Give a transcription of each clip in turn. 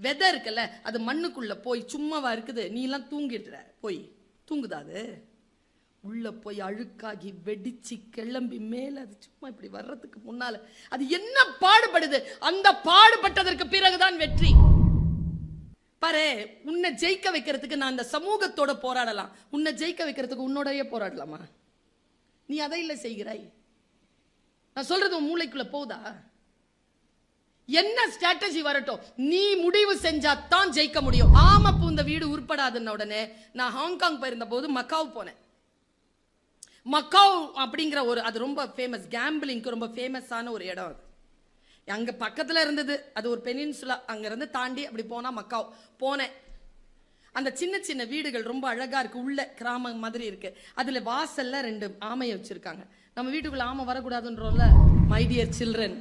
விதை இருக்குல்ல, அது மண்ணுக்குள்ள போய் சும்மாவா இருக்குது, நீ எல்லாம் தூங்கிடுற, போய் தூங்குதா அது? உள்ள போய் அழுக்காகி வெடிச்சு கிளம்பி மேல அது சும்மா இப்படி வர்றதுக்கு முன்னால அது என்ன பாடுபடுது. அந்த பாடுபட்டதற்கு பிறகுதான் வெற்றி. பாரு, உன்னை ஜெயிக்க வைக்கிறதுக்கு நான் அந்த சமூகத்தோட போராடலாம், உன்னை ஜெயிக்க வைக்கிறதுக்கு உன்னோடய போராடலாமா? நீ அதை இல்லை செய்கிறாய். நான் சொல்றது உன் மூளைக்குள்ள போதா? என்ன ஸ்ட்ராட்டஜி வரட்டும், நீ முடிவு செஞ்சா தான் ஜெயிக்க முடியும். ஆமா, பூந்த வீடு உருப்படாதுன்ன உடனே நான் ஹாங்காங் போயிருந்த போது மக்காவ் போனேன். மக்காவ் அப்படிங்கிற ஒரு, அது ரொம்ப ஃபேமஸ், கேம்பிளிங்க்கு ரொம்ப ஃபேமஸான ஒரு இடம். அது அங்க பக்கத்துல இருந்தது, அது ஒரு பெனின்சுலா. அங்க இருந்து தாண்டி அப்படி போனா மக்காவ் போனேன். அந்த சின்ன சின்ன வீடுகள் ரொம்ப அழகா இருக்கு, உள்ள கிராமம் மாதிரி இருக்கு. அதுல வாசல்ல 2 ஆமையை வச்சிருக்காங்க. நம்ம வீட்டுக்குள்ள ஆமை வரக்கூடாதுன்றோம்ல. மை டியர் சில்ட்ரன்,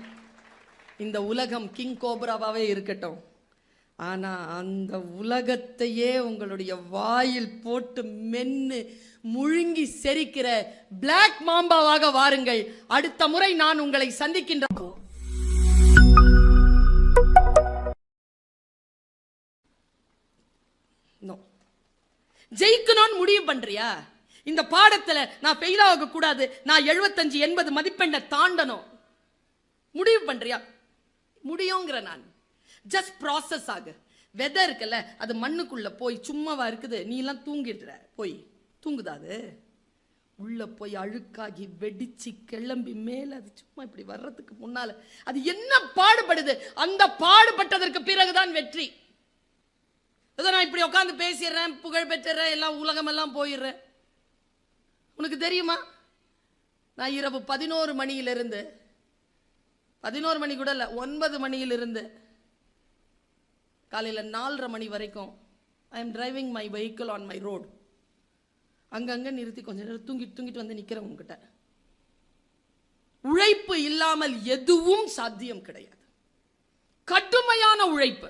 இந்த உலகம் கிங் கோப்ராவாவே இருக்கட்டும், ஆனா அந்த உலகத்தையே உங்களுடைய வாயில் போட்டு மென்னு முழுங்கி செரிக்கிற பிளாக் மாம்பாவாக வாருங்கள். அடுத்த முறை நான் உங்களை சந்திக்கின்ற ஜெயிக்கணும்னு முடிவு பண்றியா? இந்த பாடத்துல நான் ஃபெயில் ஆக கூடாது, நான் 75-80 மதிப்பெண்ணை தாண்டணும் முடிவு பண்றியா? முடியுங்கிற நான். ஜஸ்ட் ப்ராசஸ் ஆகு. விதை இருக்குல்ல, அது மண்ணுக்குள்ள போய் சும்மாவா இருக்குது, நீ எல்லாம் தூங்கிடுற, போய் தூங்குதா அது? உள்ள போய் அழுக்காகி வெடிச்சு கிளம்பி மேல அது சும்மா இப்படி வர்றதுக்கு முன்னால அது என்ன பாடுபடுது. அந்த பாடுபட்டதற்கு பிறகுதான் வெற்றி. நான் இப்படி உட்காந்து பேசிடுறேன், புகழ் பெற்றுறேன், எல்லாம் உலகம் எல்லாம் போயிடுறேன். உனக்கு தெரியுமா, நான் இரவு 11 மணியிலிருந்து 11 மணி கூட இல்ல, 9 மணியிலிருந்து காலையில 4:30 மணி வரைக்கும் I am driving my vehicle on my road. அங்கங்க நிறுத்தி கொஞ்ச நேரம் தூங்கிட்டு வந்து நிக்கிறேன் உங்ககிட்ட. உழைப்பு இல்லாமல் எதுவும் சாத்தியம் கிடையாது. கடுமையான உழைப்பு.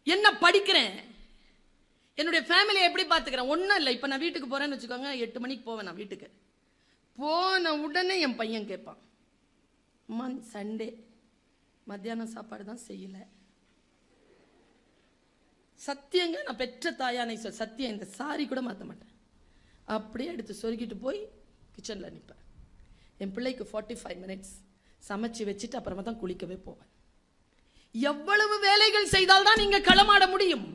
என்ன படிக்கிறேன், என்னுடைய ஃபேமிலியை எப்படி பார்த்துக்கிறேன், ஒன்றும் இல்லை. இப்போ நான் வீட்டுக்கு போறேன்னு வச்சுக்கோங்க, 8 மணிக்கு போவேன். நான் வீட்டுக்கு போன உடனே என் பையன் கேட்பான், அம்மா சண்டே மத்தியானம் சாப்பாடு தான் செய்யலை. சத்தியங்க, நான் பெற்ற தாயானை சத்தியம், இந்த சாரி கூட மாற்ற மாட்டேன். அப்படியே எடுத்து சொருகிட்டு போய் கிச்சனில் நிற்பேன். என் பிள்ளைக்கு 45 மினிட்ஸ் சமைச்சு வச்சுட்டு அப்புறமா தான் குளிக்கவே போவேன். எவ்வளவு வேலைகள் செய்தால் தான் நீங்க களமாட முடியும்.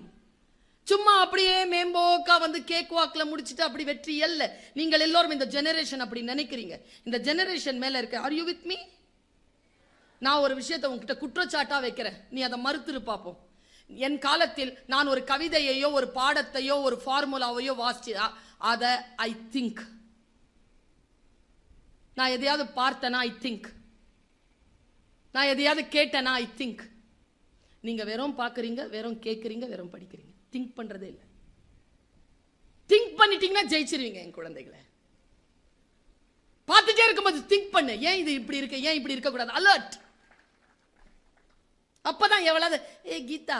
சும்மா அப்படியே மேம்போக்கா வந்து கேக் வாக்ல முடிச்சுட்டு அப்படி வெற்றி அல்ல. நீங்கள் எல்லோரும் இந்த ஜெனரேஷன் அப்படி நினைக்கிறீங்க. இந்த ஜெனரேஷன் மேல இருக்க. Are you with me? நான் ஒரு விஷயத்தை உங்ககிட்ட குற்றச்சாட்டா வைக்கிறேன், நீ அதை மறுத்துரு பார்ப்போம். என் காலத்தில் நான் ஒரு கவிதையையோ ஒரு பாடத்தையோ ஒரு ஃபார்முலாவையோ வாசிச்சா அதை ஐ திங்க். நான் எதையாவது பார்த்தேனா ஐ திங்க், நான் எதையாவது கேட்டேனா ஐ திங்க். நீங்க வெறும் பார்க்குறீங்க, வெறும் கேட்குறீங்க, வெறும் படிக்கிறீங்க, திங்க் பண்றதே இல்லை. திங்க் பண்ணிட்டீங்கன்னா ஜெயிச்சிருவீங்க. என் குழந்தைகளை பார்த்துட்டே இருக்கும்போது திங்க் பண்ணு, ஏன் இது இப்படி இருக்கு, ஏன் இப்படி இருக்கக்கூடாது, அலர்ட். அப்பதான் எவ்வளவு ஏ கீதா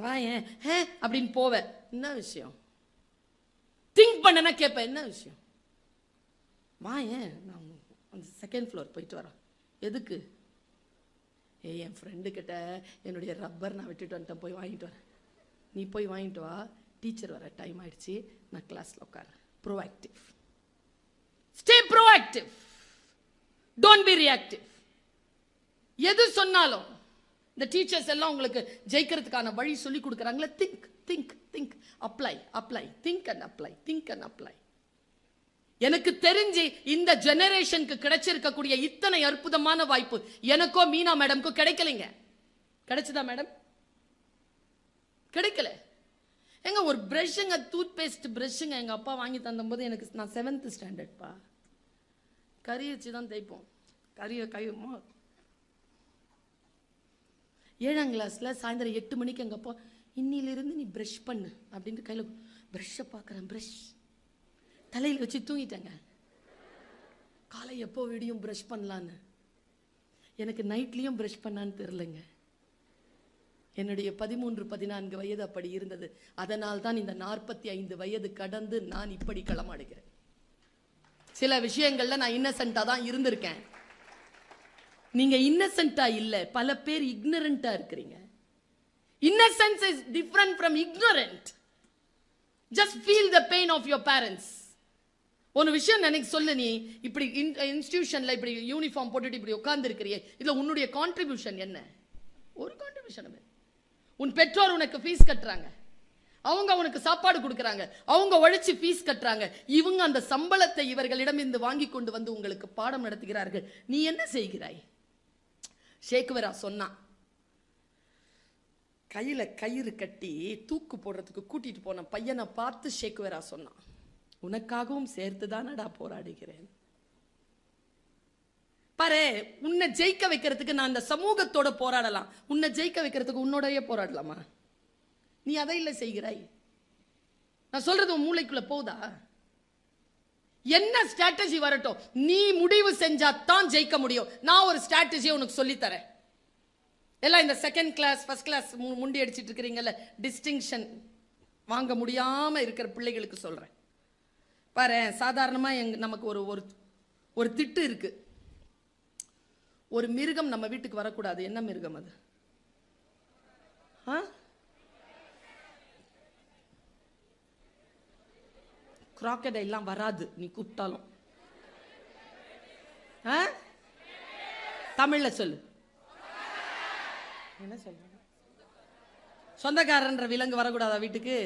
வா ஏன் அப்படின்னு போவேன். என்ன விஷயம்? திங்க் பண்ணனா கேட்பேன், என்ன விஷயம்? வா ஏன் நான் அந்த 2nd ஃப்ளோர் போயிட்டு வரேன். எதுக்கு? என் ஃப்ரெண்டு கிட்ட என்னுடைய ரப்பர் நான் விட்டுட்டு வந்துட்டேன், போய் வாங்கிட்டு வரேன். நீ போய் வாங்கிட்டு வா, டீச்சர் வர டைம் ஆயிடுச்சு, நான் கிளாஸ்ல உட்காரேன். Proactive. Stay proactive, don't be reactive. எது சொன்னாலும் இந்த டீச்சர்ஸ் எல்லாம் உங்களுக்கு ஜெயிக்கிறதுக்கான வழி சொல்லி கொடுக்குறாங்களே. Think think think, apply apply, think and apply, think and apply. எனக்கு தெரிஞ்சு இந்த ஜெனரேஷனுக்கு கிடைச்சிருக்கக்கூடிய இத்தனை அற்புதமான வாய்ப்பு எனக்கோ மீனா மேடம்க்கோ கிடைக்கலைங்க. கிடைச்சதா மேடம்? கிடைக்கல. எங்க ஒரு பிரஷ்ங்க, டூத் பேஸ்ட் பிரஷ்ங்க எங்க அப்பா வாங்கி தந்தபோது எனக்கு, நான் 7th ஸ்டாண்டர்ட்ப்பா, கறி வச்சு தான் தேய்ப்போம். கறியை கையுமா 7ஆம் கிளாஸ்ல சாயந்தரம் 8 மணிக்கு எங்க அப்பா, இன்னிலிருந்து நீ பிரஷ் பண்ணு அப்படின்ட்டு கையில பிரஷ்ஷை பார்க்குறேன். பிரஷ் தலையில் வச்சு தூங்கிட்டேங்க. காலை எப்போ விடியும் பிரஷ் பண்ணலான்னு. எனக்கு நைட்லயும் பிரஷ் பண்ணான்னு தெரியலங்க. என்னுடைய 13-14 வயது அப்படி இருந்தது. அதனால் தான் இந்த 45 வயது கடந்து நான் இப்படி களமாடுகிறேன். சில விஷயங்கள்ல நான் இன்னசென்ட்டா தான் இருந்திருக்கேன். நீங்க இன்னசென்ட்டா இல்ல, பல பேர் இக்னரண்டா இருக்கிறீங்க. Innocence is different from ignorant. Just feel the pain of your parents. ஒரு விஷயம் நினைக்க சொல்லு, நீ இப்படி இன்ஸ்டிடியூஷன்ல இப்படி யூனிஃபார்ம் போட்டுட்டு இப்படி உட்கார்ந்து இருக்கிறியே, இதுல உன்னுடைய கான்ட்ரிபியூஷன் என்ன? ஒரு கான்ட்ரிபியூஷன். உன் பெற்றோர் உனக்கு ஃபீஸ் கட்டுறாங்க, அவங்க உனக்கு சாப்பாடு கொடுக்கறாங்க, அவங்க உழைச்சி ஃபீஸ் கட்டுறாங்க, இவங்க அந்த சம்பளத்தை இவர்களிடம் இருந்து வாங்கி கொண்டு வந்து உங்களுக்கு பாடம் நடத்துகிறார்கள். நீ என்ன செய்கிறாய்? ஷேக்வரா சொன்னா, கையில கயிறு கட்டி தூக்கு போடுறதுக்கு கூட்டிட்டு போன பையனை பார்த்து ஷேக்வரா சொன்னான், உனக்காகவும் சேர்த்துதானடா போராடுகிறேன். பாரு, உன்னை ஜெயிக்க வைக்கிறதுக்கு நான் இந்த சமூகத்தோட போராடலாம், உன்னை ஜெயிக்க வைக்கிறதுக்கு உன்னோடய போராடலாமா? நீ அதை இல்லை செய்கிறாய். நான் சொல்றது உன் மூளைக்குள்ள போதா? என்ன ஸ்ட்ராட்டஜி வரட்டும், நீ முடிவு செஞ்சா தான் ஜெயிக்க முடியும். நான் ஒரு ஸ்ட்ராட்டஜியை உனக்கு சொல்லித்தரேன். எல்லாம் இந்த செகண்ட் கிளாஸ் ஃபர்ஸ்ட் கிளாஸ் முண்டி அடிச்சிட்டு இருக்கிறீங்கல்ல, டிஸ்டிங்ஷன் வாங்க முடியாம இருக்கிற பிள்ளைகளுக்கு சொல்றேன். பாரு, சாதாரணமா நமக்கு ஒரு திட்டு இருக்கு. ஒரு மிருகம் நம்ம வீட்டுக்கு வரக்கூடாது. என்ன மிருகம் அது? கிராக்கடைல் எல்லாம் வராது நீ கூப்பிட்டாலும். தமிழ்ல சொல்லு. என்ன சொல்ற? சொந்தக்காரன்ற விலங்கு வரக்கூடாதா வீட்டுக்கு?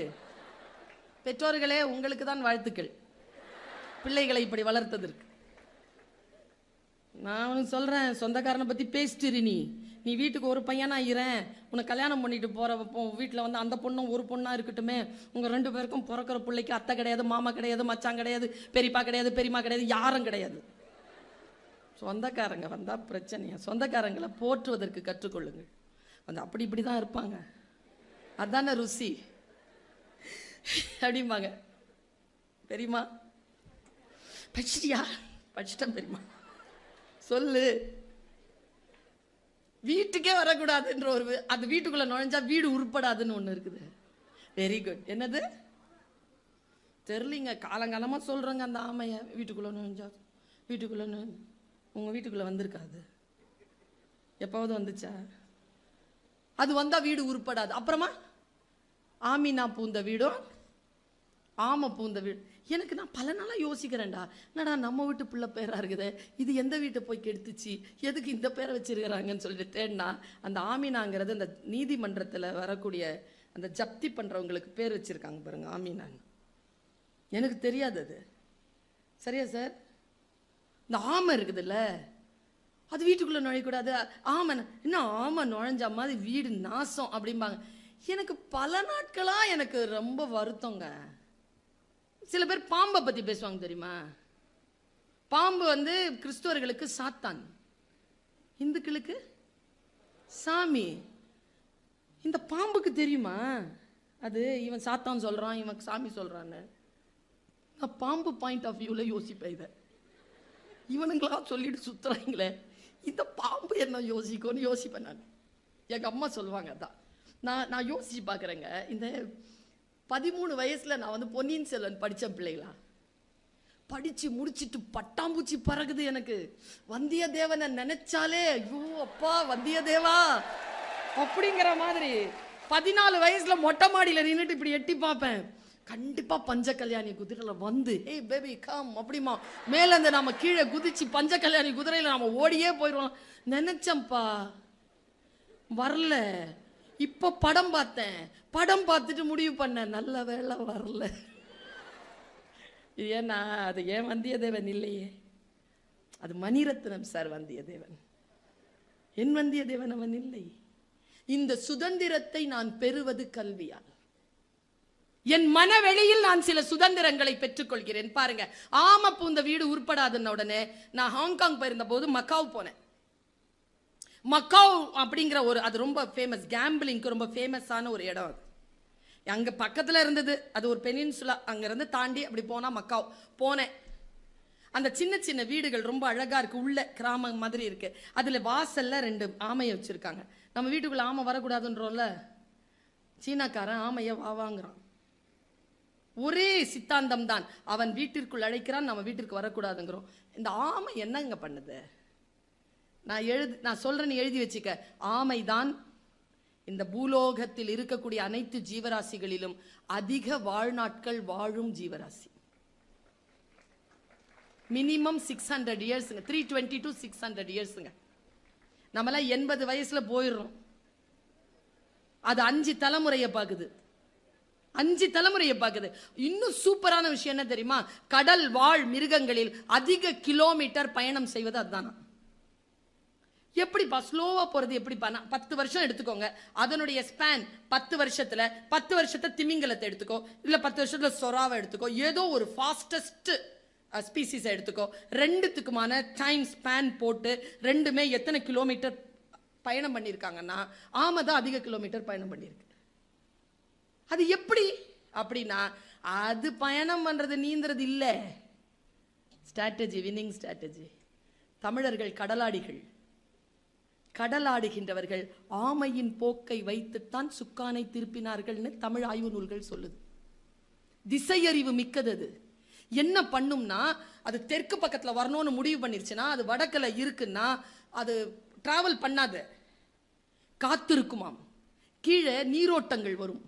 பெற்றோர்களே, உங்களுக்கு தான் வாழ்த்துக்கள், பிள்ளைகளை இப்படி வளர்த்ததற்கு. நான் சொல்றேன், சொந்தக்காரனை பத்தி பேசிட்டு நீ வீட்டுக்கு ஒரு பையனா இரேன், உன்னை கல்யாணம் பண்ணிட்டு போற வீட்டுல வந்து அந்த பொண்ணும் ஒரு பொண்ணா இருக்கட்டுமே, உங்க 2 பேருக்கும் பிறக்கிற பிள்ளைக்கு அத்தை கிடையாது, மாமா கிடையாது, மச்சான் கிடையாது, பெரியப்பா கிடையாது, பெரியமா கிடையாது, யாரும் கிடையாது. சொந்தக்காரங்க வந்தா பிரச்சனையா? சொந்தக்காரங்களை போற்றுவதற்கு கற்றுக்கொள்ளுங்கள். வந்து அப்படி இப்படிதான் இருப்பாங்க, அதான ருசி அப்படிம்பாங்க. பெரியமா படிச்சிட்டியா? படிச்சிட்டேன் பெரியமா. சொல்லு. வீட்டுக்கே வரக்கூடாதுன்ற ஒரு, அது வீட்டுக்குள்ள நுழைஞ்சா வீடு உருப்படாதுன்னு ஒண்ணு இருக்குது. Very good. என்னது தெரியலீங்க, காலங்காலமா சொல்றேங்க. அந்த ஆமைய வீட்டுக்குள்ள நுழைஞ்சா, வீட்டுக்குள்ள உங்க வீட்டுக்குள்ள வந்திருக்காது, எப்பாவது வந்துச்சா? அது வந்தா வீடு உருப்படாது. அப்புறமா ஆமினா பூந்த வீடும் ஆமை பூந்த வீடு. எனக்கு நான் பல நாளா யோசிக்கிறேன்டா, என்னடா நம்ம வீட்டு பிள்ளை பேரா இருக்குது, இது எந்த வீட்டை போய் கெடுத்துச்சு, எதுக்கு இந்த பேரை வச்சிருக்கிறாங்கன்னு சொல்லிட்டு தேடினா, அந்த ஆமினாங்கிறது அந்த நீதிமன்றத்தில் வரக்கூடிய அந்த ஜப்தி பண்றவங்களுக்கு பேர் வச்சிருக்காங்க பாருங்க, ஆமினான்னு. எனக்கு தெரியாது அது. சரியா சார்? இந்த ஆமை இருக்குதுல்ல, அது வீட்டுக்குள்ள நுழையக்கூடாது. ஆமை இன்னும் ஆமை நுழைஞ்ச மாதிரி வீடு நாசம் அப்படிம்பாங்க. எனக்கு பல நாட்களா எனக்கு ரொம்ப வருத்தங்க. சில பேர் பாம்பை பத்தி பேசுவாங்க தெரியுமா? பாம்பு வந்து கிறிஸ்துவர்களுக்கு சாத்தான், இந்துக்களுக்கு சாமி. இந்த பாம்புக்கு தெரியுமா அது இவன் சாத்தான் சொல்றான், இவன் சாமி சொல்றான்னு? நான் பாம்பு பாயிண்ட் ஆஃப் வியூல யோசிப்பேன். இதை இவனுங்களா சொல்லிட்டு சுத்துறாங்களே, இந்த பாம்பு என்ன யோசிக்கும்னு யோசிப்பேன் நான். எங்க அம்மா சொல்லுவாங்க. அதான் நான் யோசிச்சு பாக்குறேங்க. இந்த 13 வயசுல நான் வந்து பொன்னியின் செல்வன் படிச்ச பிள்ளைகளா, படிச்சு முடிச்சிட்டு பட்டாம்பூச்சி பறகுது எனக்கு. வந்தியத்தேவனை நினைச்சாலே ஐயோ அப்பா வந்தியத்தேவா அப்படிங்கிற மாதிரி. 14 வயசுல மொட்டை மாடியில நின்றுட்டு இப்படி எட்டி பார்ப்பேன். கண்டிப்பா பஞ்ச கல்யாணி குதிரையில வந்து ஏய் பேபி கம் அப்படிமா மேல இருந்து நாம கீழே குதிச்சு பஞ்ச கல்யாணி குதிரையில நாம ஓடியே போயிடுவோம் நினைச்சேன்ப்பா. வரல. இப்ப படம் பார்த்தேன், படம் பார்த்துட்டு முடிவு பண்ண நல்ல வேலை வரல. ஏன்னா அது ஏன் வந்தியத்தேவன் இல்லையே, அது மணிரத்னம் சார் வந்தியத்தேவன். என் வந்தியத்தேவன் அவன் இல்லை. இந்த சுதந்திரத்தை நான் பெறுவது கல்வியால். என் மனவெளியில் நான் சில சுதந்திரங்களை பெற்றுக்கொள்கிறேன். பாருங்க, ஆம பூந்த வீடு உருப்படாதுன்ன உடனே நான் ஹாங்காங் போயிருந்த போது மக்காவ் போனேன். மக்காவ் அப்படிங்கிற ஒரு, அது ரொம்ப ஃபேமஸ், கேம்பிளிங்க்கு ரொம்ப ஃபேமஸான ஒரு இடம். அது அங்க பக்கத்துல இருந்தது, அது ஒரு பெனின்சுலா. அங்க இருந்து தாண்டி அப்படி போனா மக்காவ் போனேன். அந்த சின்ன சின்ன வீடுகள் ரொம்ப அழகா இருக்கு, உள்ள கிராமம் மாதிரி இருக்கு. அதுல வாசல்ல 2 ஆமையை வச்சிருக்காங்க. நம்ம வீட்டுக்குள்ள ஆமை வரக்கூடாதுன்றோம்ல, சீனாக்காரன் ஆமைய வாங்குறான். ஒரே சித்தாந்தம் தான், அவன் வீட்டிற்குள் அழைக்கிறான், நம்ம வீட்டிற்கு வரக்கூடாதுங்கிறோம். இந்த ஆமை என்னங்க பண்ணுது? நான் சொல்றேன், எழுதி வச்சுக்க. ஆமைதான் இந்த பூலோகத்தில் இருக்கக்கூடிய அனைத்து ஜீவராசிகளிலும் அதிக வாழ்நாட்கள் வாழும் ஜீவராசி. மினிமம் 600 இயர்ஸுங்க. 320 to 600 இயர்ஸுங்க. நம்மளாம் 80 வயசுல போயிடுறோம். அது 5 தலைமுறையை பார்க்குது. 5 தலைமுறையை பார்க்குது. இன்னும் சூப்பரான விஷயம் என்ன தெரியுமா? கடல் வாழ் மிருகங்களில் அதிக கிலோமீட்டர் பயணம் செய்வது அதுதானா. எப்படிப்பா ஸ்லோவா போறது? எப்படிப்பா? 10 வருஷம் எடுத்துக்கோங்க. அதனுடைய ஸ்பேன் 10 வருஷத்துல 10 வருஷத்தை திமிங்கலத்தை எடுத்துக்கோ, இல்ல 10 வருஷத்துல சொராவை எடுத்துக்கோ, ஏதோ ஒரு ஃபாஸ்டஸ்ட் ஸ்பீசிஸ் எடுத்துக்கோ. ரெண்டுத்துக்குமான டைம் ஸ்பேன் போட்டு ரெண்டுமே எத்தனை கிலோமீட்டர் பயணம் பண்ணியிருக்காங்கன்னா ஆமை தான் அதிக கிலோமீட்டர் பயணம் பண்ணியிருக்கு. அது எப்படி அப்படின்னா அது பயணம் பண்றது நீந்துறது இல்ல. Strategy, winning strategy. தமிழர்கள் கடலாடிகள். கடலாடுகின்றவர்கள் ஆமையின் போக்கை வைத்துத்தான் சுக்கானை திருப்பினார்கள்னு தமிழ் ஆய்வு நூல்கள் சொல்லுது. திசையறிவு மிக்கது. அது என்ன பண்ணும்னா, அது தெற்கு பக்கத்துல வரணும்னு முடிவு பண்ணிருச்சுன்னா, அது வடக்குல இருக்குன்னா அது டிராவல் பண்ணாத, காத்திருக்குமாம். கீழே நீரோட்டங்கள் வரும்,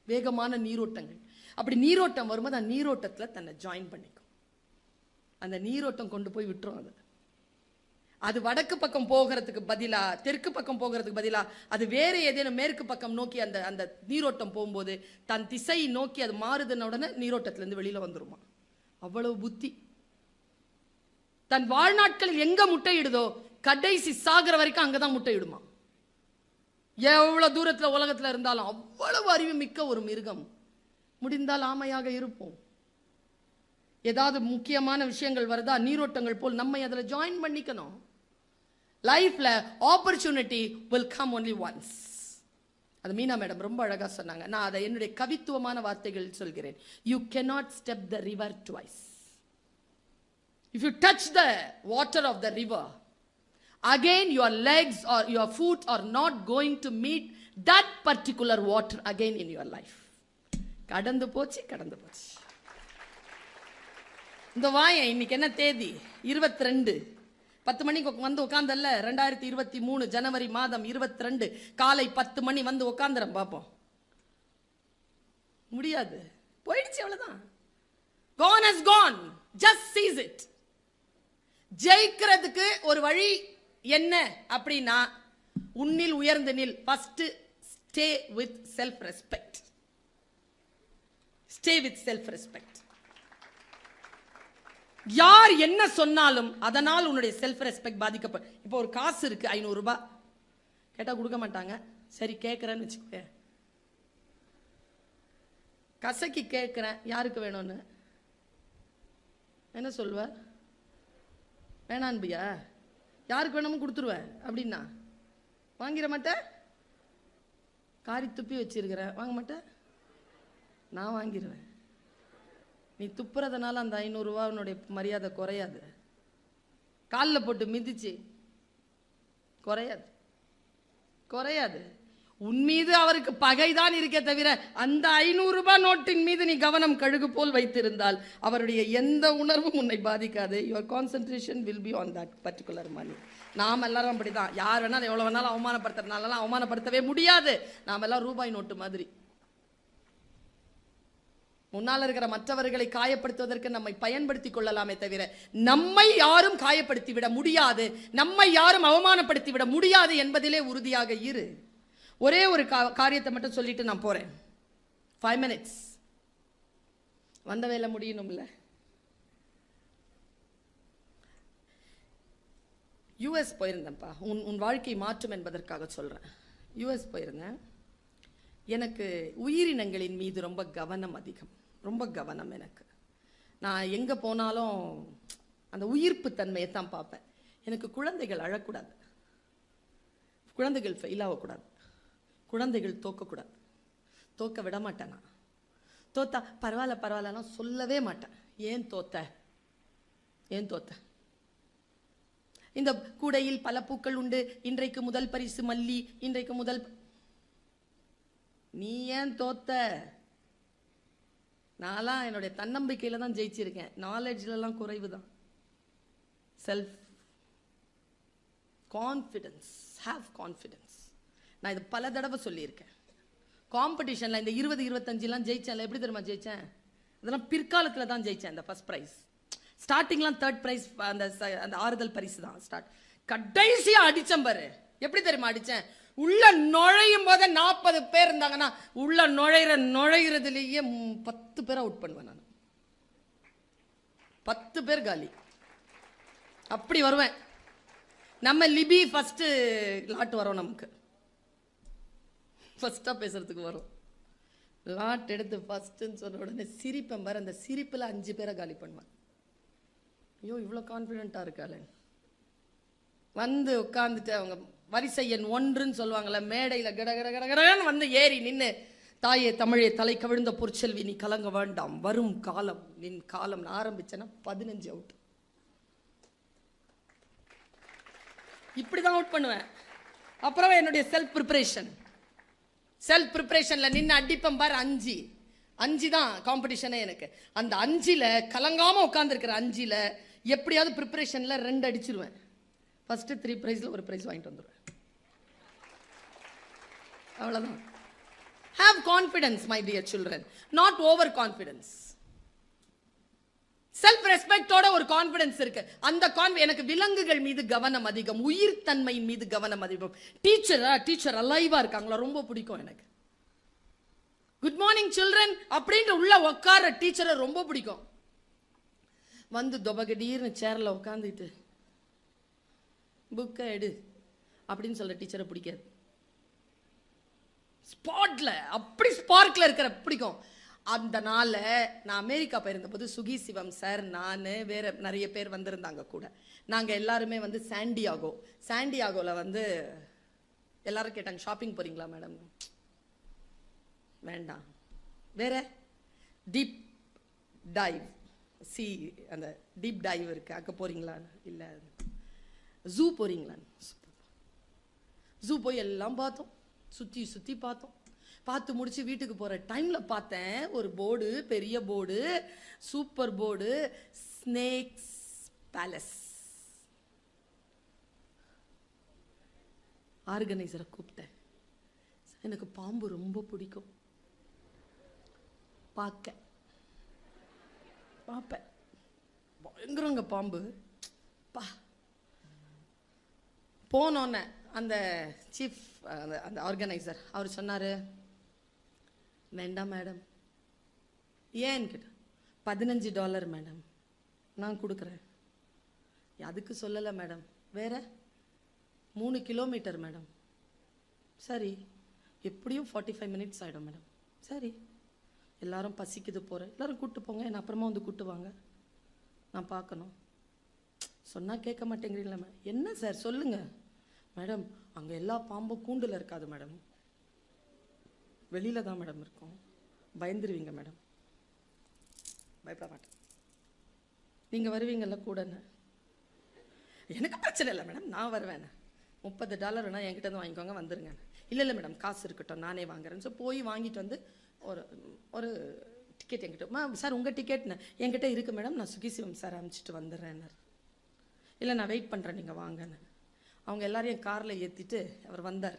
வேகமான நீரோட்டங்கள். அப்படி நீரோட்டம் வரும்போது அந்த நீரோட்டத்துல தன்னை ஜாயின் பண்ணிக்கும். அந்த நீரோட்டம் கொண்டு போய் விட்டுரும். அது வடக்கு பக்கம் போகிறதுக்கு பதிலா, தெற்கு பக்கம் போகிறதுக்கு பதிலா அது வேற ஏதேனும் மேற்கு பக்கம் நோக்கி அந்த அந்த நீரோட்டம் போகும்போது தன் திசை நோக்கி அது மாறுதுன உடனே நீரோட்டத்துல இருந்து வெளியில வந்துருமா. அவ்வளவு புத்தி. தன் வாழ்நாட்களில் எங்க முட்டையிடுதோ கடைசி சாகிற வரைக்கும் அங்கதான் முட்டையிடுமா. எவ்வளவு தூரத்துல உலகத்துல இருந்தாலும் அவ்வளவு அறிவு மிக்க ஒரு மிருகம். முடிந்தால் ஆமையாக இருப்போம். ஏதாவது முக்கியமான விஷயங்கள் வருதா, நீரோட்டங்கள் போல் நம்மை அதுல ஜாயின் பண்ணிக்கணும். லைஃப்ல opportunity will come only once. அது மீனா மேடம் ரொம்ப அழகா சொன்னாங்க. நான் அதை என்னுடைய கவித்துவமான வார்த்தைகள் சொல்கிறேன். You cannot step the river twice. If you touch the water of the river, again your legs or your foot are not going to meet that particular water again in your life. கடந்து போச்சு, கடந்து போச்சு. இந்த வாயை இன்னைக்கு என்ன தேதி? 22. 10 மணிக்கு வந்து உட்கார்ந்தல்ல, 2023 ஜனவரி மாதம் 22 காலை 10 மணி வந்து உட்கார்ந்துறேன். பார்ப்போம். முடியாது, போயிடுச்சு, அவ்வளவுதான். Gone has gone. Just seize it. ஜெயிக்கிறதுக்கு ஒரு வழி என்ன அப்படின்னா, உன்னில் உயர்ந்து நில். First stay with self respect. Stay with self respect. யார் என்ன சொன்னாலும் அதனால் உன்னுடைய செல்ஃப் ரெஸ்பெக்ட் பாதிக்கப்படும். இப்போ ஒரு காசு இருக்கு, 500 ரூபாய் கேட்டா கொடுக்க மாட்டாங்க. சரி கேட்கிறேன்னு வச்சுக்கோ, கசக்கி கேட்கிறேன், யாருக்கு வேணும்னு என்ன சொல்வ? வேணான்பியா? யாருக்கு வேணுமோ கொடுத்துருவேன் அப்படின்னா வாங்கிட மாட்டேன். காரி துப்பி வச்சிருக்கிறேன், வாங்க மாட்டேன். நான் வாங்கிடுவேன். நீ துப்புறதுனால அந்த 500 ரூபாய் மரியாதை குறையாது. காலில் போட்டு மிதிச்சு குறையாது, குறையாது. உன் மீது அவருக்கு பகைதான் இருக்கே தவிர அந்த 500 ரூபாய் நோட்டின் மீது நீ கவனம் கழுகு போல் வைத்திருந்தால் அவருடைய எந்த உணர்வும் உன்னை பாதிக்காது. Your concentration will be on that particular மணி. நாம் எல்லாரும் அப்படிதான். யார் வேணாலும் எவ்வளவு வேணாலும் அவமானப்படுத்துறதுனால அவமானப்படுத்தவே முடியாது. நாம் எல்லாம் ரூபாய் நோட்டு மாதிரி. முன்னால் இருக்கிற மற்றவர்களை காயப்படுத்துவதற்கு நம்மை பயன்படுத்திக் கொள்ளலாமே தவிர நம்மை யாரும் காயப்படுத்தி விட முடியாது, நம்மை யாரும் அவமானப்படுத்தி விட முடியாது என்பதிலே உறுதியாக இரு. ஒரே ஒரு காரியத்தை மட்டும் சொல்லிட்டு நான் போறேன். 5 minutes. வந்த வேலை முடியணும்ல. யுஎஸ் போயிருந்தேன்ப்பா. உன் வாழ்க்கை மாற்றும் என்பதற்காக சொல்றேன். யுஎஸ் போயிருந்தேன். எனக்கு உயிரினங்களின் மீது ரொம்ப கவனம் அதிகம், ரொம்ப கவனம். எனக்கு நான் எங்கே போனாலும் அந்த உயிர்ப்பு தன்மையை தான் பார்ப்பேன். எனக்கு குழந்தைகள் அழக்கூடாது, குழந்தைகள் ஃபெயில் ஆகக்கூடாது, குழந்தைகள் தோக்கக்கூடாது. தோக்க விட மாட்டேன். நான் தோத்தா பரவாயில்ல பரவாயில்லனா சொல்லவே மாட்டேன். ஏன் தோத்த, ஏன் தோத்த? இந்த கூடையில் பல பூக்கள் உண்டு, இன்றைக்கு முதல் பரிசு மல்லி, இன்றைக்கு முதல். நீ ஏன் தோத்த? நான்லாம் என்னுடைய தன்னம்பிக்கையில தான் ஜெயிச்சிருக்கேன். நாலேஜ்லாம் குறைவு தான். Self confidence, have confidence. நான் இது பல தடவை சொல்லியிருக்கேன். காம்படிஷன்ல இந்த 20, 25 ஜெயிச்சேன்ல, எப்படி தெரியுமா ஜெயிச்சேன்? இதெல்லாம் பிற்காலத்துல தான் ஜெயிச்சேன். இந்த ஃபர்ஸ்ட் பிரைஸ், ஸ்டார்டிங்லாம் தேர்ட் பிரைஸ், அந்த ஆறுதல் பரிசு தான் ஸ்டார்ட். கடைசியா அடிச்சேன் பாரு, எப்படி தெரியுமா அடிச்சேன்? உள்ள நுழையும் போதே 40 பேர் இருந்தாங்கன்னா உள்ள நுழைகிறதுலயே 10 பேரை அவுட் பண்ணுவேன் நான். 10 பேர் காலி. அப்படி வருவேன். நம்ம லிபி ஃபர்ஸ்ட் லாட் வரும், நமக்கு ஃபர்ஸ்டா பேசுறதுக்கு வரும். லாட் எடுத்து ஃபர்ஸ்ட்னு சொன்ன உடனே சிரிப்பேன் பாரு, அந்த சிரிப்புல 5 பேரை காலி பண்ணுவேன். ஐயோ இவ்வளோ கான்ஃபிடென்ட்டா இருக்காளே. வந்து உட்காந்துட்டு அவங்க வரிசை எண் 1ன்னு சொல்லுவாங்கல்ல, மேடையில கட கட கட கடன்னு வந்து ஏறி நின்று, தாயே தமிழே தலை கவிழ்ந்த பொற்செல்வி நீ கலங்க வேண்டாம், வரும் காலம் நின் காலம் ஆரம்பிச்சேன்னா 15 அவுட். இப்படிதான் அவுட் பண்ணுவேன். அப்புறம் என்னுடைய செல்ஃப் ப்ரிப்பரேஷன்ல நின்று அடிப்பேன் பாரு 5 தான் காம்படிஷனே எனக்கு. அந்த 5ல கலங்காம உட்காந்துருக்கிற 5ல எப்படியாவது ப்ரிப்பரேஷன்ல 2 அடிச்சிருவேன். ஃபர்ஸ்ட் 3 பிரைஸ்ல ஒரு பிரைஸ் வாங்கிட்டு வந்துடுவேன். அவ்வளவுதான். Have confidence, my dear children, not over confidence. Self ரெஸ்பெக்டோட ஒரு கான்ஃபிடன்ஸ் இருக்கு. அந்த எனக்கு விலங்குகள் மீது கவனம் அதிகம், உயிர் தன்மையின் மீது கவனம் அதிகம். டீச்சர் அலைவா இருக்காங்களா ரொம்ப பிடிக்கும் எனக்கு. குட் மார்னிங் சில்ட்ரன் அப்படின்னு உள்ள உட்கார டீச்சரை ரொம்ப பிடிக்கும். வந்து தொபகடீர்னு சேர்ல உட்காந்துட்டு புக்கை எடு அப்படின்னு சொல்ற டீச்சரை பிடிக்காது. ஸ்பாட்ல அப்படி ஸ்பார்க்ல இருக்கிற பிடிக்கும். அந்த நாள்ல நான் அமெரிக்கா போயிருந்த போது சுகி சிவம் சார், நான், வேற நிறைய பேர் வந்திருந்தாங்க கூட. நாங்க எல்லாருமே வந்து சாண்டியாகோல வந்து எல்லாரும் கேட்டாங்க, ஷாப்பிங் போறீங்களா மேடம்? வேண்டாம். வேற டீப் டைவ், அந்த டீப் டைவ் இருக்கு, அங்க போறீங்களா? இல்ல. ஜூ போறீங்களா? ஜூ போய் எல்லாம் பார்த்தோம், சுத்தி பார்த்தோம். பார்த்து முடிச்சு வீட்டுக்கு போற டைம்ல பார்த்தேன் ஒரு போர்டு, பெரிய board, super board, snakes palace. ஆர்கனைசரை கூப்பிட்டேன். எனக்கு பாம்பு ரொம்ப பிடிக்கும், பார்ப்பேன், பயங்கரங்க பாம்பு. போனோன்னு அந்த சீஃப், அந்த ஆர்கனைசர் அவர் சொன்னாரு, வேண்டாம் மேடம். ஏன்னு கேட்டேன். $15 மேடம், நான் கொடுக்குறேன். அதுக்கு சொல்லலை மேடம். வேற 3 கிலோமீட்டர் மேடம். சரி, எப்படியும் 45 மினிட்ஸ் ஆகிடும் மேடம். சரி, எல்லாரும் பசிக்குது போகிறேன், எல்லாரும் கூப்பிட்டு போங்க, என்ன அப்புறமா வந்து கூப்பிட்டு வாங்க, நான் பார்க்கணும். சொன்னால் கேட்க மாட்டேங்கிறீங்களா மேடம்? என்ன சார் சொல்லுங்க மேடம். அங்கே எல்லா பாம்பும் கூண்டில் இருக்காது மேடம், வெளியில தான் மேடம் இருக்கும். பயந்துருவீங்க மேடம். பயப்பட மாட்டேன், நீங்கள் வருவீங்கல்ல கூடன்னு. எனக்கு பிரச்சனை இல்லை மேடம், நான் வருவேன். $30 என்கிட்ட இருந்து வாங்கிக்கோங்க, வந்துருங்க. இல்லை மேடம், காசு இருக்கட்டும், நானே வாங்குறேன்னு. ஸோ போய் வாங்கிட்டு வந்து ஒரு டிக்கெட் என்கிட்ட. சார் உங்கள் டிக்கெட்னு என்கிட்ட இருக்குது மேடம், நான் சுகி சிவம் சார் அனுப்பிச்சிட்டு வந்துடுறேன். இல்லை நான் வெயிட் பண்ணுறேன், நீங்கள் வாங்கன்னு. அவங்க எல்லாரையும் காரில் ஏற்றிட்டு அவர் வந்தார்.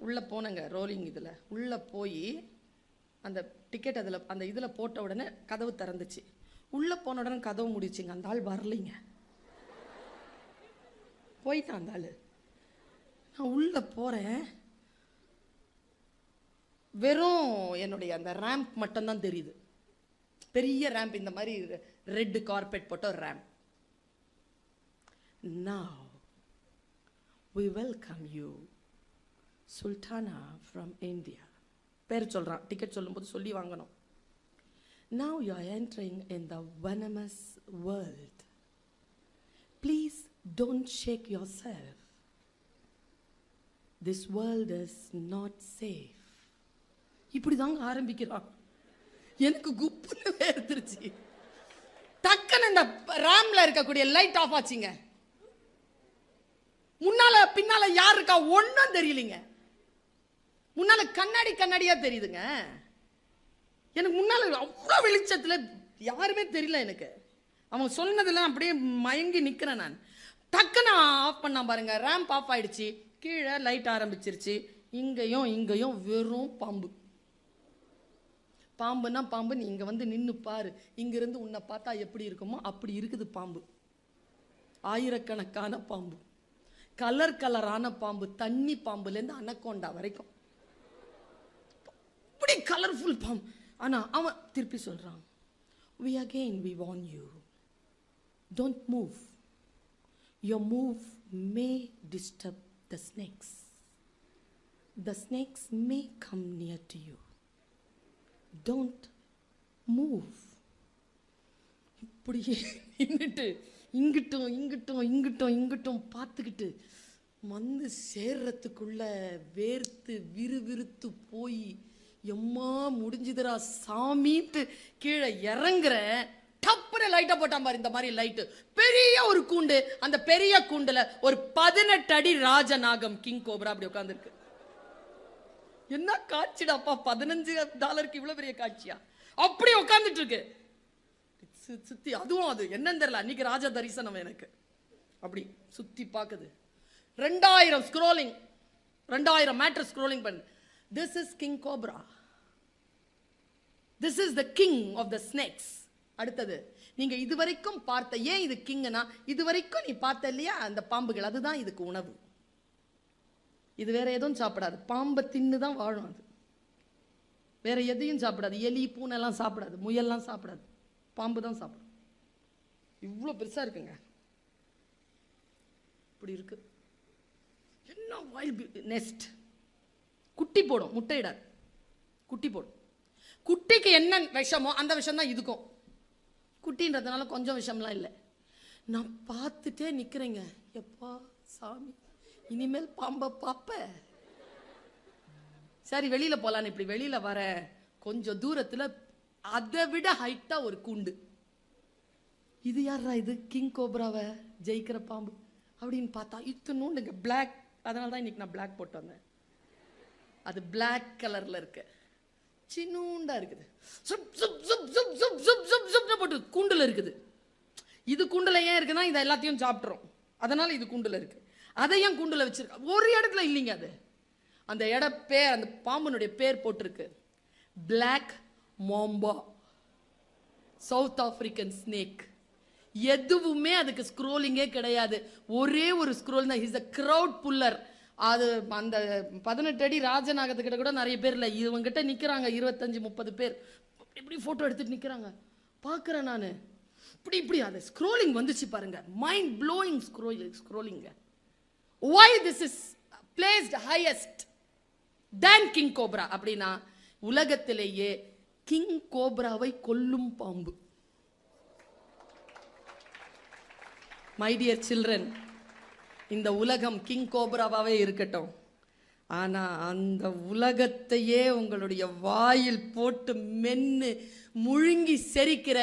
உள்ளே போனங்க, ரோலிங் இதில் உள்ளே போய் அந்த டிக்கெட் அந்த இதில் போட்ட உடனே கதவு திறந்துச்சு. உள்ளே போன உடனே கதவு முடிச்சுங்க. அந்த ஆள் வரலைங்க, போயிட்டான் அந்த ஆள். நான் உள்ளே போகிறேன், வெறும் என்னுடைய அந்த ரேம்ப் மட்டும்தான் தெரியுது. பெரிய ரேம்ப், இந்த மாதிரி ரெட் கார்பெட் போட்ட ஒரு ramp. Now we welcome you, Sultana from India. பேர் சொல்றான், டிக்கெட் சொல்லும்போது சொல்லி வாங்கணும். Now you are entering in the venomous world. Please don't shake yourself. This world is not safe. இப்படி தாங்க ஆரம்பிக்கிறான். எனக்கு குப்புன்னு வேர்த்துருச்சு. டக்குன்னு இந்த ரேம்ல இருக்கக்கூடிய லைட் ஆஃப் ஆச்சுங்க. முன்னால பின்னால யார் இருக்கா ஒன்னும் தெரியலீங்க. முன்னால கண்ணாடியா தெரியுதுங்க. எனக்கு முன்னால அவ்வளவு வெளிச்சத்துல யாருமே தெரியல எனக்கு. அவன் சொன்னதெல்லாம் அப்படியே மயங்கி நிக்கிறேன் நான். டக்குன்னு ஆஃப் பண்ணா பாருங்க, ரேம்ப் ஆஃப் ஆயிடுச்சு. கீழே லைட் ஆரம்பிச்சிருச்சு. இங்கேயும் இங்கேயும் வெறும் பாம்பு. பாம்புன்னா பாம்பு, நீ இங்கே வந்து நின்று பாரு, இங்கிருந்து உன்னை பார்த்தா எப்படி இருக்குமோ அப்படி இருக்குது பாம்பு. ஆயிரக்கணக்கான பாம்பு, கலர் கலரான பாம்பு, தண்ணி பாம்புலேருந்து அனக்கோண்டா வரைக்கும் அப்படி கலர்ஃபுல் பாம்பு. ஆனால் அவன் திருப்பி சொல்கிறான், we warn you, don't move. Your move may disturb the snakes. The snakes may come near to you. Don't move. இப்படியே நின்றுட்டு இங்கிட்டும் இங்கிட்டும் இங்கிட்டும் இங்கிட்டும் பார்த்துக்கிட்டு வந்து சேர்றதுக்குள்ள வேர்த்து விறுவிறுத்து போய் எம்மா முடிஞ்சுதுரா சாமிட்டு கீழே இறங்குற. டப்புன்னு லைட்டை போட்டான் பாரு, இந்த மாதிரி லைட்டு, பெரிய ஒரு கூண்டு. அந்த பெரிய கூண்டுல ஒரு 18 அடி ராஜநாகம் கிங் கோப்ரா அப்படி உட்காந்துருக்கு. என்ன காட்சிடாப்பா, $15 இவ்வளவு பெரிய காட்சியா? அப்படி உட்காந்துட்டு இருக்கு சுத்தி. அதுவும் அது என்னன்னு தெரியல, அன்னைக்கு ராஜ தரிசனம் எனக்கு. அப்படி சுத்தி பாக்குது. 2000 ஸ்க்ரோலிங், 2000 மேட்டர் ஸ்க்ரோலிங் பண்ணு. This is King Cobra. This is the king of the snakes. அடுத்தது, நீங்க இதுவரைக்கும் பார்த்த, ஏன் இது கிங்னா, இதுவரைக்கும் நீ பார்த்த இல்லையா அந்த பாம்புகள், அதுதான் இதுக்கு உணவு. இது வேற எதுவும் சாப்பிடாது, பாம்பை தின்னு தான் வாழும். அது வேற எதையும் சாப்பிடாது. எலி பூனைலாம் சாப்பிடாது, முயல்லாம் சாப்பிடாது, பாம்பு தான் சாப்பிடும். இவ்வளோ பெருசா இருக்குங்க. இப்படி இருக்கு. என்ன வைல்ட் நெஸ்ட். குட்டி போடும், முட்டையிடாது, குட்டி போடும். குட்டிக்கு என்ன விஷமோ அந்த விஷம் தான் இதுக்கும். குட்டின்றதுனால கொஞ்சம் விஷம்லாம் இல்லை. நான் பார்த்துட்டே நிற்கிறேங்க, எப்பா சாமி இனிமேல் பாம்பை பார்ப்ப. சரி வெளியில போலான்னு இப்படி வெளியில வர கொஞ்சம் தூரத்துல அதை விட ஹைட்டா ஒரு கூண்டு. இது யாரா இது, கிங் கோப்ராவை ஜெயிக்கிற பாம்பு அப்படின்னு பார்த்தா இத்தனூண்டுங்க, பிளாக். அதனால தான் இன்னைக்கு நான் பிளாக் போட்டு வந்தேன். அது பிளாக் கலர்ல இருக்கு, சின்னூண்டா இருக்குது. போட்டு கூண்டுல இருக்குது. இது கூண்டுல ஏன் இருக்குன்னா இதை எல்லாத்தையும் சாப்பிட்றோம், அதனால இது கூண்டுல இருக்கு. அதையும் கூண்டுல வச்சிருக்க, ஒரு இடத்துல இல்லைங்க. அது அந்த இட பேர், அந்த பாம்புனுடைய பேர் போட்டிருக்கு, black mamba, South African snake. எதுவுமே அதுக்கு ஸ்க்ரோலிங்கே கிடையாது, ஒரே ஒரு ஸ்க்ரோல் தான். Is a crowd puller. அது அந்த 18 அடி ராஜநாகத்துக்கிட்ட கூட நிறைய பேர் இல்லை, இவங்கிட்ட நிற்கிறாங்க 25-30 பேர். இப்படி ஃபோட்டோ எடுத்துட்டு நிற்கிறாங்க. பார்க்குறேன் நான், இப்படி இப்படி அது ஸ்க்ரோலிங் வந்துச்சு பாருங்க, மைண்ட் ப்ளோயிங் ஸ்க்ரோலிங்க. why this is placed highest than king cobra அப்படின்னா, உலகத்திலேயே கிங் கோப்ராவை கொல்லும் பாம்பு. மை டியர் சில்ட்ரன், இந்த உலகம் கிங் கோப்ராவாவே இருக்கட்டும், ஆனா அந்த உலகத்தையே உங்களுடைய வாயில் போட்டு மென்னு முழுங்கி செரிக்கிற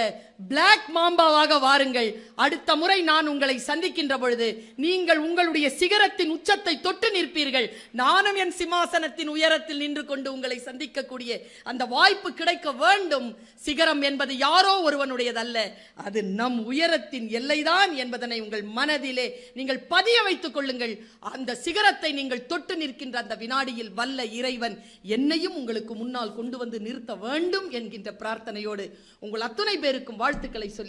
பிளாக் மாம்பாவாக வாருங்கள். அடுத்த முறை நான் உங்களை சந்திக்கின்ற பொழுது நீங்கள் உங்களுடைய சிகரத்தின் உச்சத்தை தொட்டு நிற்பீர்கள். நானும் என் சிம்மாசனத்தின் உயரத்தில் நின்று கொண்டு உங்களை சந்திக்கக்கூடிய அந்த வாய்ப்பு கிடைக்க வேண்டும். சிகரம் என்பது யாரோ ஒருவனுடையதல்ல, அது நம் உயரத்தின் எல்லைதான் என்பதனை உங்கள் மனதிலே நீங்கள் பதிய வைத்துக் கொள்ளுங்கள். அந்த சிகரத்தை நீங்கள் தொட்டு நிற்கின்ற அந்த வினாடியில் வல்ல இறைவன் என்னையும் உங்களுக்கு முன்னால் கொண்டு வந்து நிறுத்த வேண்டும் என்கின்ற பிரார்த்தனையோடு உங்கள் அத்துணை பேருக்கும் வாழ்த்துக்களை சொல்லி